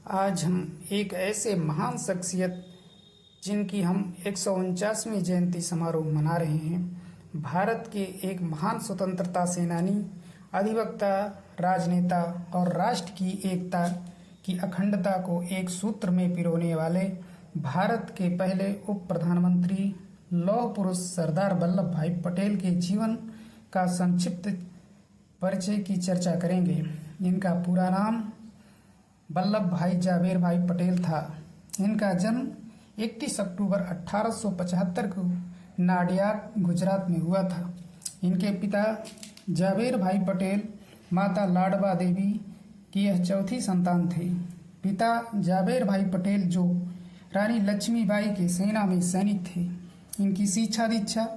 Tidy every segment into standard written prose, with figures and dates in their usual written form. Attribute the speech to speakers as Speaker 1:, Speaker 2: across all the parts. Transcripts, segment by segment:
Speaker 1: आज हम एक ऐसे महान शख्सियत जिनकी हम 149वीं जयंती समारोह मना रहे हैं, भारत के एक महान स्वतंत्रता सेनानी, अधिवक्ता, राजनेता और राष्ट्र की एकता की अखंडता को एक सूत्र में पिरोने वाले भारत के पहले उप प्रधानमंत्री लौह पुरुष सरदार वल्लभ भाई पटेल के जीवन का संक्षिप्त परिचय की चर्चा करेंगे। इनका पूरा नाम वल्लभ भाई जावेर भाई पटेल था। इनका जन्म 31 अक्टूबर 1875 को नाडियाड, गुजरात में हुआ था। इनके पिता जावेर भाई पटेल, माता लाडबा देवी की यह चौथी संतान थे। पिता जावेर भाई पटेल जो रानी लक्ष्मीबाई के सेना में सैनिक थे। इनकी शिक्षा दीक्षा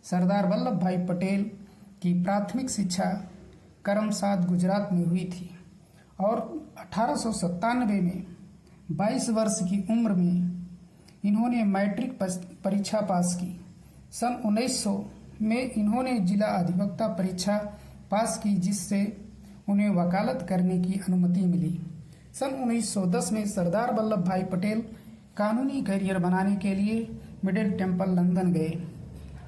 Speaker 1: सरदार वल्लभ भाई पटेल की प्राथमिक शिक्षा करमसाद, गुजरात में हुई थी और 1897 में 22 वर्ष की उम्र में इन्होंने मैट्रिक परीक्षा पास की। सन 1900 में इन्होंने जिला अधिवक्ता परीक्षा पास की, जिससे उन्हें वकालत करने की अनुमति मिली। सन 1910 में सरदार वल्लभ भाई पटेल कानूनी करियर बनाने के लिए मिडिल टेम्पल लंदन गए।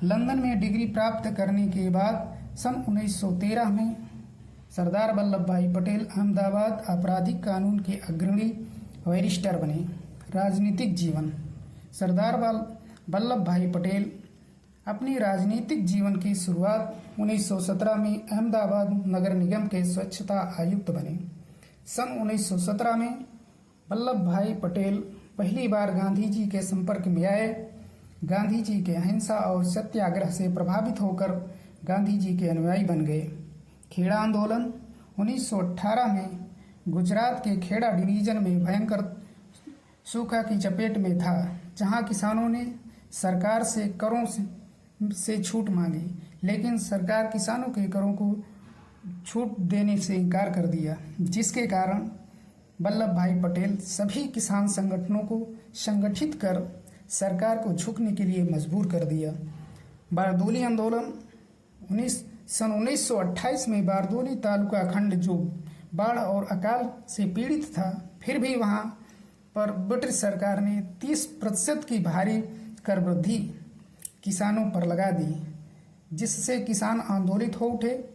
Speaker 1: लंदन में डिग्री प्राप्त करने के बाद सन 1913 में सरदार वल्लभ भाई पटेल अहमदाबाद आपराधिक कानून के अग्रणी बैरिस्टर बने। राजनीतिक जीवन सरदार वल्लभ भाई पटेल अपनी राजनीतिक जीवन की शुरुआत 1917 में अहमदाबाद नगर निगम के स्वच्छता आयुक्त बने। सन 1917 में वल्लभ भाई पटेल पहली बार गांधी जी के संपर्क में आए। गांधी जी के अहिंसा और सत्याग्रह से प्रभावित होकर गांधी जी के अनुयायी बन गए। खेड़ा आंदोलन 1918 में गुजरात के खेड़ा डिवीजन में भयंकर सूखा की चपेट में था, जहां किसानों ने सरकार से करों से छूट मांगी, लेकिन सरकार किसानों के करों को छूट देने से इनकार कर दिया, जिसके कारण वल्लभ भाई पटेल सभी किसान संगठनों को संगठित कर सरकार को झुकने के लिए मजबूर कर दिया। बारदोली आंदोलन सन 1928 में बारदोली तालुका खंड जो बाढ़ और अकाल से पीड़ित था, फिर भी वहां पर ब्रिटिश सरकार ने 30% की भारी कर वृद्धि किसानों पर लगा दी, जिससे किसान आंदोलित हो उठे।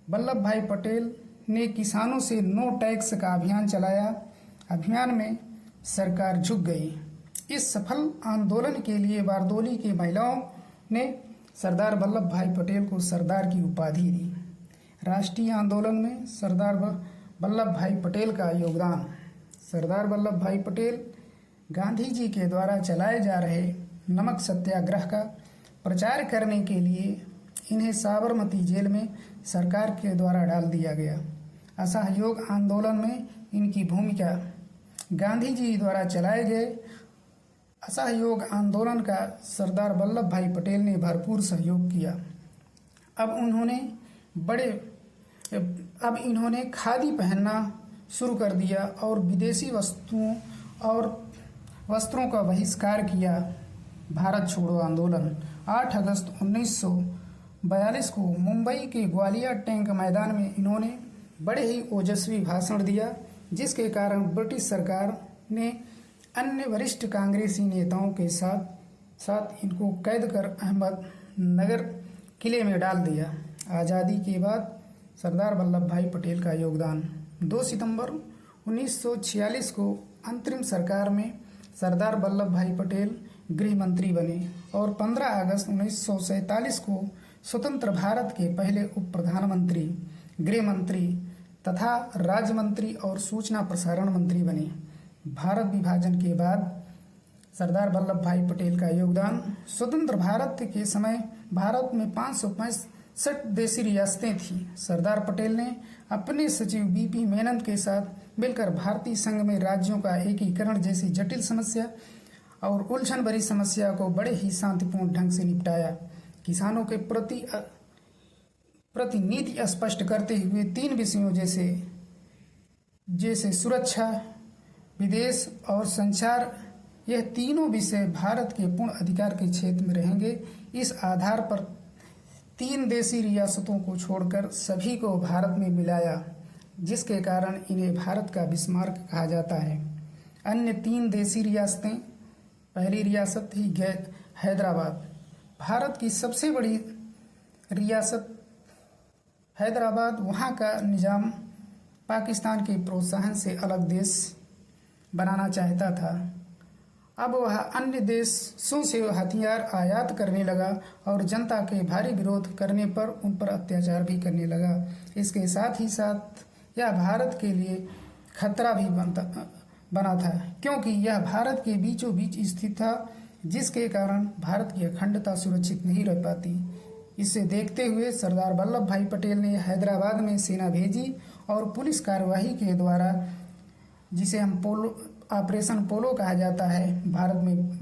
Speaker 1: वल्लभ भाई पटेल ने किसानों से नो टैक्स का अभियान चलाया। अभियान में सरकार झुक गई। इस सफल आंदोलन के लिए बारदोली की महिलाओं ने सरदार वल्लभ भाई पटेल को सरदार की उपाधि दी। राष्ट्रीय आंदोलन में सरदार वल्लभ भाई पटेल का योगदान। सरदार वल्लभ भाई पटेल गांधी जी के द्वारा चलाए जा रहे नमक सत्याग्रह का प्रचार करने के लिए इन्हें साबरमती जेल में सरकार के द्वारा डाल दिया गया। असहयोग आंदोलन में इनकी भूमिका। गांधी जी द्वारा चलाए गए असहयोग आंदोलन का सरदार वल्लभ भाई पटेल ने भरपूर सहयोग किया। अब इन्होंने खादी पहनना शुरू कर दिया और विदेशी वस्तुओं और वस्त्रों का बहिष्कार किया। भारत छोड़ो आंदोलन 8 अगस्त 1942 को मुंबई के ग्वालियर टैंक मैदान में इन्होंने बड़े ही ओजस्वी भाषण दिया, जिसके कारण ब्रिटिश सरकार ने अन्य वरिष्ठ कांग्रेसी नेताओं के साथ इनको कैद कर अहमदनगर किले में डाल दिया। आज़ादी के बाद सरदार वल्लभ भाई पटेल का योगदान। 2 सितंबर 1946 को अंतरिम सरकार में सरदार वल्लभ भाई पटेल गृह मंत्री बने और 15 अगस्त 1947 को स्वतंत्र भारत के पहले उप प्रधानमंत्री, गृह मंत्री तथा राज्य मंत्री और सूचना प्रसारण मंत्री बने। भारत विभाजन के बाद सरदार वल्लभ भाई पटेल का योगदान। स्वतंत्र भारत के समय भारत में 565 देशी रियासतें थीं। सरदार पटेल ने अपने सचिव बीपी मेनन के साथ मिलकर भारतीय संघ में राज्यों का एकीकरण जैसी जटिल समस्या और उलझन भरी समस्या को बड़े ही शांतिपूर्ण ढंग से निपटाया। किसानों के प्रति नीति स्पष्ट करते हुए 3 विषयों जैसे सुरक्षा, विदेश और संचार, यह तीनों विषय भारत के पूर्ण अधिकार के क्षेत्र में रहेंगे। इस आधार पर 3 देशी रियासतों को छोड़कर सभी को भारत में मिलाया, जिसके कारण इन्हें भारत का बिस्मार्क कहा जाता है। अन्य 3 देसी रियासतें। पहली रियासत थी हैदराबाद। भारत की सबसे बड़ी रियासत हैदराबाद। वहाँ का निज़ाम पाकिस्तान के प्रोत्साहन से अलग देश बनाना चाहता था। अब वह अन्य देशों से हथियार आयात करने लगा और जनता के भारी विरोध करने पर उन पर अत्याचार भी करने लगा। इसके साथ ही साथ यह भारत के लिए खतरा भी बना था, क्योंकि यह भारत के बीचों बीच स्थित था, जिसके कारण भारत की अखंडता सुरक्षित नहीं रह पाती। इसे देखते हुए सरदार वल्लभ भाई पटेल ने हैदराबाद में सेना भेजी और पुलिस कार्यवाही के द्वारा, जिसे हम ऑपरेशन पोलो कहा जाता है, भारत में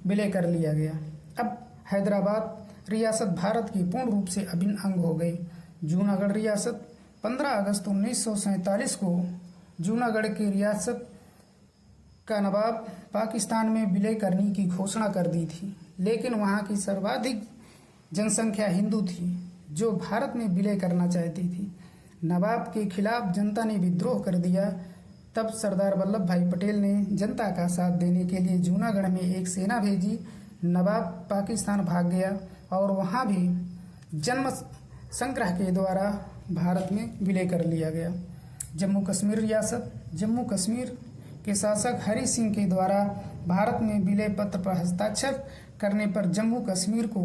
Speaker 1: विलय कर लिया गया। अब हैदराबाद रियासत भारत की पूर्ण रूप से अभिन्न अंग हो गई। जूनागढ़ रियासत 15 अगस्त 1947 को जूनागढ़ की रियासत का नवाब पाकिस्तान में विलय करने की घोषणा कर दी थी, लेकिन वहाँ की सर्वाधिक जनसंख्या हिंदू थी जो भारत में विलय करना चाहती थी। नवाब के खिलाफ जनता ने विद्रोह कर दिया। तब सरदार वल्लभ भाई पटेल ने जनता का साथ देने के लिए जूनागढ़ में एक सेना भेजी। नवाब पाकिस्तान भाग गया और वहाँ भी जन्म संग्रह के द्वारा भारत में विलय कर लिया गया। जम्मू कश्मीर रियासत। जम्मू कश्मीर के शासक हरि सिंह के द्वारा भारत में विलय पत्र पर हस्ताक्षर करने पर जम्मू कश्मीर को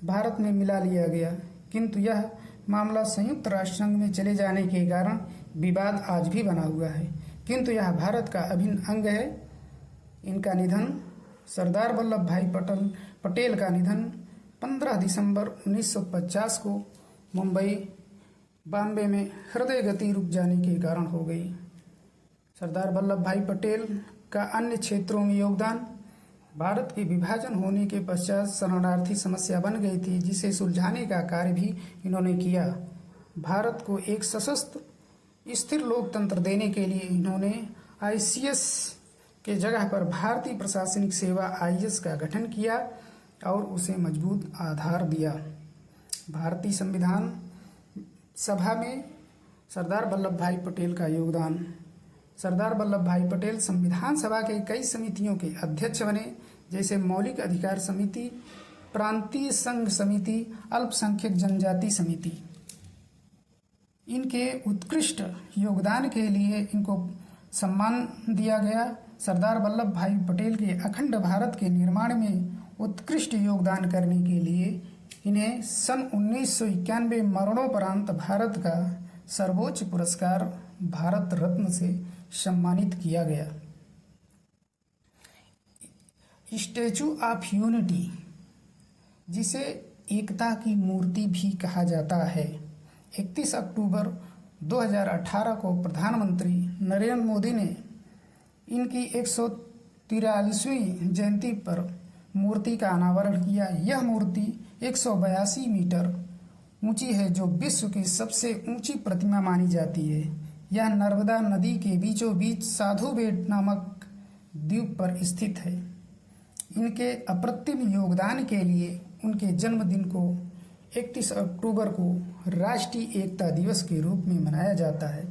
Speaker 1: भारत में मिला लिया गया, किंतु यह मामला संयुक्त राष्ट्र संघ में चले जाने के कारण विवाद आज भी बना हुआ है, किंतु यह भारत का अभिन्न अंग है। इनका निधन, सरदार वल्लभ भाई पटेल का निधन 15 दिसंबर 1950 को मुंबई 92 में हृदय गति रुक जाने के कारण हो गई। सरदार वल्लभ भाई पटेल का अन्य क्षेत्रों में योगदान। भारत के विभाजन होने के पश्चात शरणार्थी समस्या बन गई थी, जिसे सुलझाने का कार्य भी इन्होंने किया। भारत को एक सशक्त स्थिर लोकतंत्र देने के लिए इन्होंने ICS के जगह पर भारतीय प्रशासनिक सेवा IAS का गठन किया और उसे मजबूत आधार दिया। भारतीय संविधान सभा में सरदार वल्लभ भाई पटेल का योगदान। सरदार वल्लभ भाई पटेल संविधान सभा के कई समितियों के अध्यक्ष बने, जैसे मौलिक अधिकार समिति, प्रांतीय संघ समिति, अल्पसंख्यक जनजाति समिति। इनके उत्कृष्ट योगदान के लिए इनको सम्मान दिया गया। सरदार वल्लभ भाई पटेल के अखंड भारत के निर्माण में उत्कृष्ट योगदान करने के लिए इन्हें सन 1991 मरणोपरांत भारत का सर्वोच्च पुरस्कार भारत रत्न से सम्मानित किया गया। स्टैचू ऑफ यूनिटी, जिसे एकता की मूर्ति भी कहा जाता है, 31 अक्टूबर 2018 को प्रधानमंत्री नरेंद्र मोदी ने इनकी 143वीं जयंती पर मूर्ति का अनावरण किया। यह मूर्ति 182 मीटर ऊंची है, जो विश्व की सबसे ऊंची प्रतिमा मानी जाती है। यह नर्मदा नदी के बीचों बीच साधु बेट नामक द्वीप पर स्थित है। इनके अप्रतिम योगदान के लिए उनके जन्मदिन को 31 अक्टूबर को राष्ट्रीय एकता दिवस के रूप में मनाया जाता है।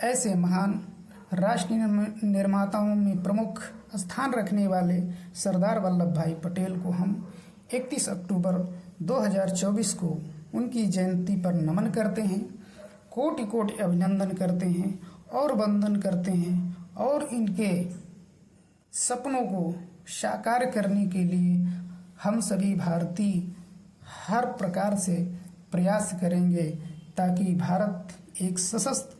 Speaker 1: ऐसे महान राष्ट्र निर्माताओं में प्रमुख स्थान रखने वाले सरदार वल्लभ भाई पटेल को हम 31 अक्टूबर 2024 को उनकी जयंती पर नमन करते हैं, कोटि कोटि अभिनंदन करते हैं और वंदन करते हैं, और इनके सपनों को साकार करने के लिए हम सभी भारतीय हर प्रकार से प्रयास करेंगे, ताकि भारत एक सशक्त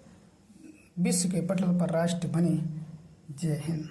Speaker 1: विश्व के पटल पर राष्ट्र बने। जय हिंद।